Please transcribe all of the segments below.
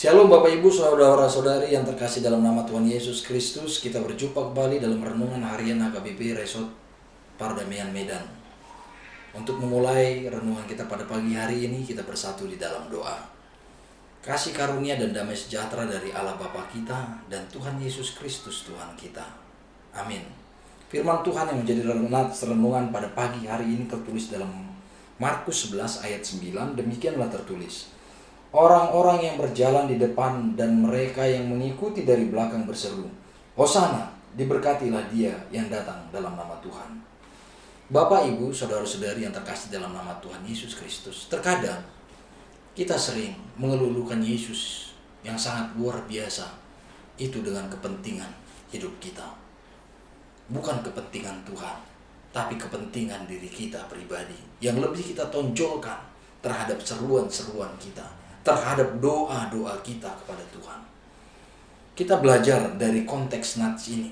Shalom Bapak Ibu Saudara-saudari yang terkasih dalam nama Tuhan Yesus Kristus. Kita berjumpa kembali dalam renungan harian HKBP Resort Pardamaian Medan. Untuk memulai renungan kita pada pagi hari ini, kita bersatu di dalam doa. Kasih karunia dan damai sejahtera dari Allah Bapa kita dan Tuhan Yesus Kristus Tuhan kita. Amin. Firman Tuhan yang menjadi renungan pada pagi hari ini tertulis dalam Markus 11 ayat 9. Demikianlah tertulis: orang-orang yang berjalan di depan dan mereka yang mengikuti dari belakang berseru, Hosana, diberkatilah dia yang datang dalam nama Tuhan. Bapak, Ibu, saudara-saudari yang terkasih dalam nama Tuhan Yesus Kristus, terkadang kita sering mengelulukan Yesus yang sangat luar biasa itu dengan kepentingan hidup kita. Bukan kepentingan Tuhan, tapi kepentingan diri kita pribadi yang lebih kita tonjolkan terhadap seruan-seruan kita, terhadap doa-doa kita kepada Tuhan. Kita belajar dari konteks nats ini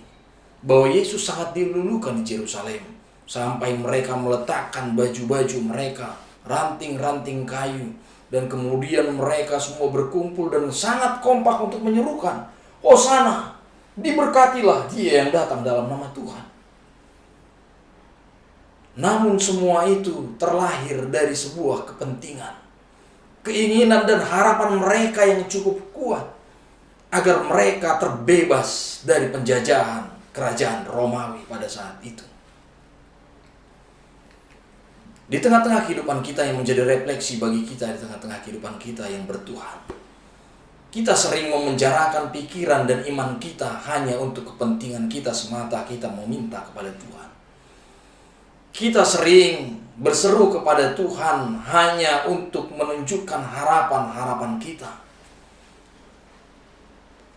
bahwa Yesus sangat dilulukan di Yerusalem sampai mereka meletakkan baju-baju mereka, ranting-ranting kayu, dan kemudian mereka semua berkumpul dan sangat kompak untuk menyerukan, Hosana, diberkatilah dia yang datang dalam nama Tuhan. Namun semua itu terlahir dari sebuah kepentingan, keinginan dan harapan mereka yang cukup kuat agar mereka terbebas dari penjajahan kerajaan Romawi pada saat itu. Di tengah-tengah kehidupan kita yang menjadi refleksi bagi kita, di tengah-tengah kehidupan kita yang bertuhan, kita sering memenjarakan pikiran dan iman kita hanya untuk kepentingan kita semata. Kita meminta kepada Tuhan. Kita sering berseru kepada Tuhan hanya untuk menunjukkan harapan-harapan kita.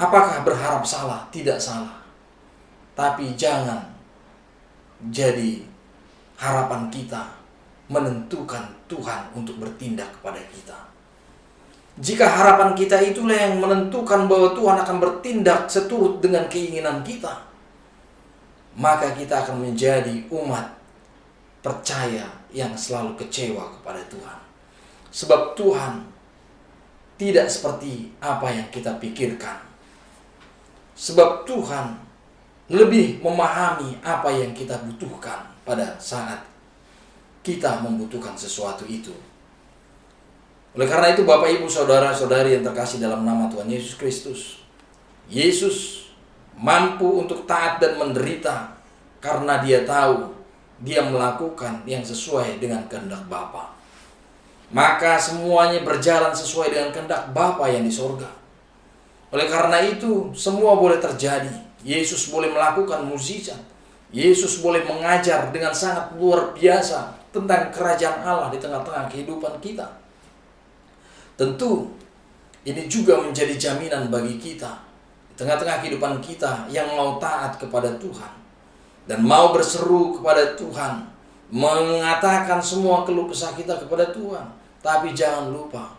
Apakah berharap salah? Tidak salah. Tapi jangan jadi harapan kita menentukan Tuhan untuk bertindak kepada kita. Jika harapan kita itulah yang menentukan bahwa Tuhan akan bertindak seturut dengan keinginan kita, maka kita akan menjadi umat percaya yang selalu kecewa kepada Tuhan. Sebab Tuhan tidak seperti apa yang kita pikirkan. Sebab Tuhan lebih memahami apa yang kita butuhkan pada saat kita membutuhkan sesuatu itu. Oleh karena itu, Bapak, Ibu, saudara-saudari yang terkasih dalam nama Tuhan Yesus Kristus, Yesus mampu untuk taat dan menderita karena dia tahu dia melakukan yang sesuai dengan kehendak Bapa. Maka semuanya berjalan sesuai dengan kehendak Bapa yang di sorga. Oleh karena itu, semua boleh terjadi. Yesus boleh melakukan mukjizat. Yesus boleh mengajar dengan sangat luar biasa tentang kerajaan Allah di tengah-tengah kehidupan kita. Tentu, ini juga menjadi jaminan bagi kita di tengah-tengah kehidupan kita yang mau taat kepada Tuhan dan mau berseru kepada Tuhan, mengatakan semua keluh kesah kita kepada Tuhan. Tapi jangan lupa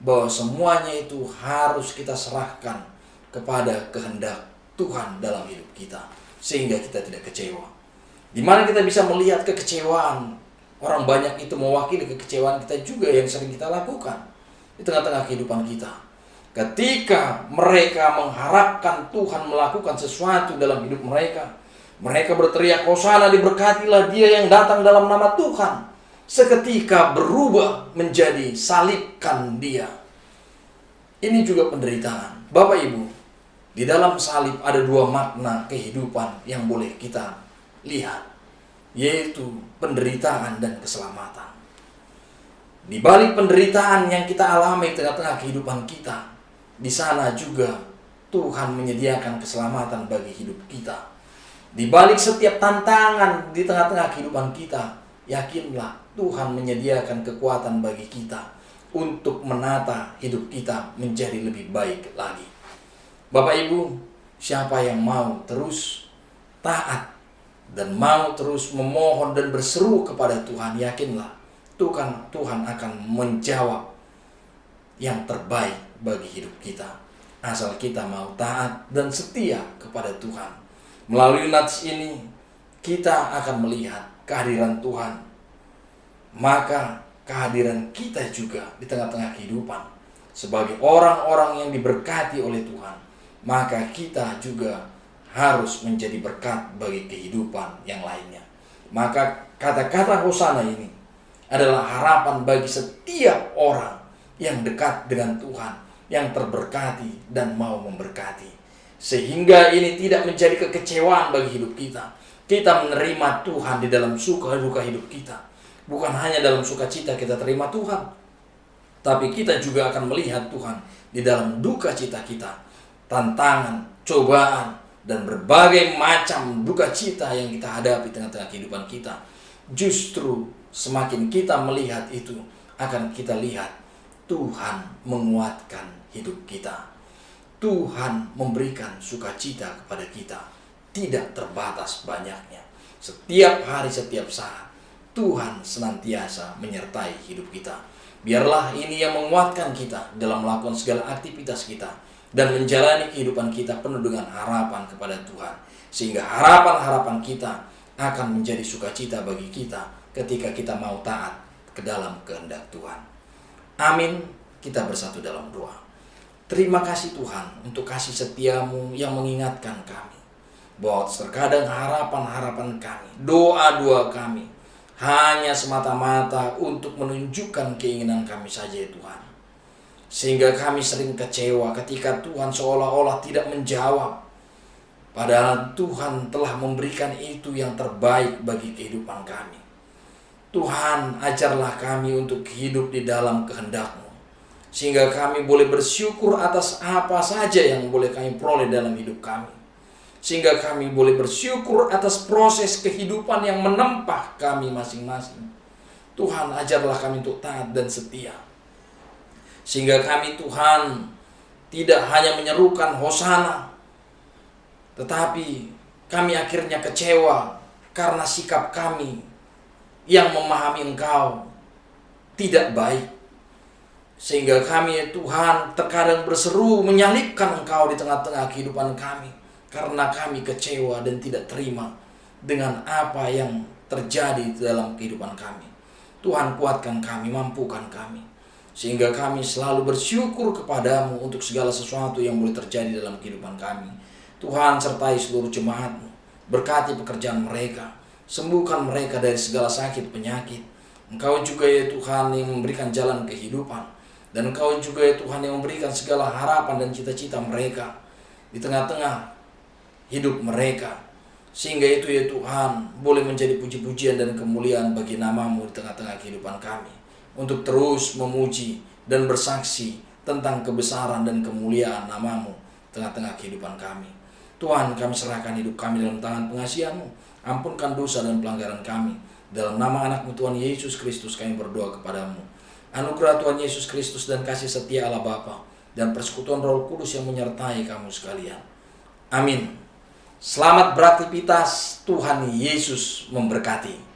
bahwa semuanya itu harus kita serahkan kepada kehendak Tuhan dalam hidup kita, sehingga kita tidak kecewa. Di mana kita bisa melihat kekecewaan orang banyak itu mewakili kekecewaan kita juga yang sering kita lakukan di tengah-tengah kehidupan kita. Ketika mereka mengharapkan Tuhan melakukan sesuatu dalam hidup mereka, mereka berteriak, Hosana, diberkatilah dia yang datang dalam nama Tuhan. Seketika berubah menjadi salibkan dia. Ini juga penderitaan. Bapak, Ibu, di dalam salib ada dua makna kehidupan yang boleh kita lihat, yaitu penderitaan dan keselamatan. Di balik penderitaan yang kita alami di tengah-tengah kehidupan kita, di sana juga Tuhan menyediakan keselamatan bagi hidup kita. Di balik setiap tantangan di tengah-tengah kehidupan kita, yakinlah Tuhan menyediakan kekuatan bagi kita untuk menata hidup kita menjadi lebih baik lagi. Bapak, Ibu, siapa yang mau terus taat dan mau terus memohon dan berseru kepada Tuhan, yakinlah Tuhan akan menjawab yang terbaik bagi hidup kita. Asal kita mau taat dan setia kepada Tuhan. Melalui nats ini, kita akan melihat kehadiran Tuhan. Maka kehadiran kita juga di tengah-tengah kehidupan sebagai orang-orang yang diberkati oleh Tuhan, maka kita juga harus menjadi berkat bagi kehidupan yang lainnya. Maka kata-kata Hosana ini adalah harapan bagi setiap orang yang dekat dengan Tuhan, yang terberkati dan mau memberkati. Sehingga ini tidak menjadi kekecewaan bagi hidup kita. Kita menerima Tuhan di dalam suka duka hidup kita. Bukan hanya dalam sukacita kita terima Tuhan, tapi kita juga akan melihat Tuhan di dalam duka cita kita, tantangan, cobaan, dan berbagai macam duka cita yang kita hadapi tengah-tengah kehidupan kita. Justru semakin kita melihat itu, akan kita lihat Tuhan menguatkan hidup kita. Tuhan memberikan sukacita kepada kita, tidak terbatas banyaknya. Setiap hari, setiap saat, Tuhan senantiasa menyertai hidup kita. Biarlah ini yang menguatkan kita dalam melakukan segala aktivitas kita dan menjalani kehidupan kita penuh dengan harapan kepada Tuhan. Sehingga harapan-harapan kita akan menjadi sukacita bagi kita ketika kita mau taat ke dalam kehendak Tuhan. Amin. Kita bersatu dalam doa. Terima kasih Tuhan untuk kasih setiamu yang mengingatkan kami bahwa terkadang harapan-harapan kami, doa-doa kami hanya semata-mata untuk menunjukkan keinginan kami saja ya Tuhan. Sehingga kami sering kecewa ketika Tuhan seolah-olah tidak menjawab. Padahal Tuhan telah memberikan itu yang terbaik bagi kehidupan kami. Tuhan, ajarlah kami untuk hidup di dalam kehendak-Mu, sehingga kami boleh bersyukur atas apa saja yang boleh kami peroleh dalam hidup kami. Sehingga kami boleh bersyukur atas proses kehidupan yang menempah kami masing-masing. Tuhan, ajarlah kami untuk taat dan setia. Sehingga kami Tuhan tidak hanya menyerukan Hosana, tetapi kami akhirnya kecewa karena sikap kami yang memahami Engkau tidak baik. Sehingga kami Tuhan terkadang berseru menyalibkan Engkau di tengah-tengah kehidupan kami, karena kami kecewa dan tidak terima dengan apa yang terjadi dalam kehidupan kami. Tuhan, kuatkan kami, mampukan kami, sehingga kami selalu bersyukur kepadamu untuk segala sesuatu yang boleh terjadi dalam kehidupan kami. Tuhan, sertai seluruh jemaat-Mu, berkati pekerjaan mereka, sembuhkan mereka dari segala sakit penyakit. Engkau juga ya Tuhan yang memberikan jalan kehidupan, dan Engkau juga ya Tuhan yang memberikan segala harapan dan cita-cita mereka di tengah-tengah hidup mereka. Sehingga itu ya Tuhan boleh menjadi puji-pujian dan kemuliaan bagi nama-Mu di tengah-tengah kehidupan kami, untuk terus memuji dan bersaksi tentang kebesaran dan kemuliaan nama-Mu tengah-tengah kehidupan kami. Tuhan, kami serahkan hidup kami dalam tangan pengasihan-Mu. Ampunkan dosa dan pelanggaran kami. Dalam nama anak-Mu Tuhan Yesus Kristus kami berdoa kepadamu. Anugerah Tuhan Yesus Kristus dan kasih setia Allah Bapa dan persekutuan Roh Kudus yang menyertai kamu sekalian. Amin. Selamat beraktivitas. Tuhan Yesus memberkati.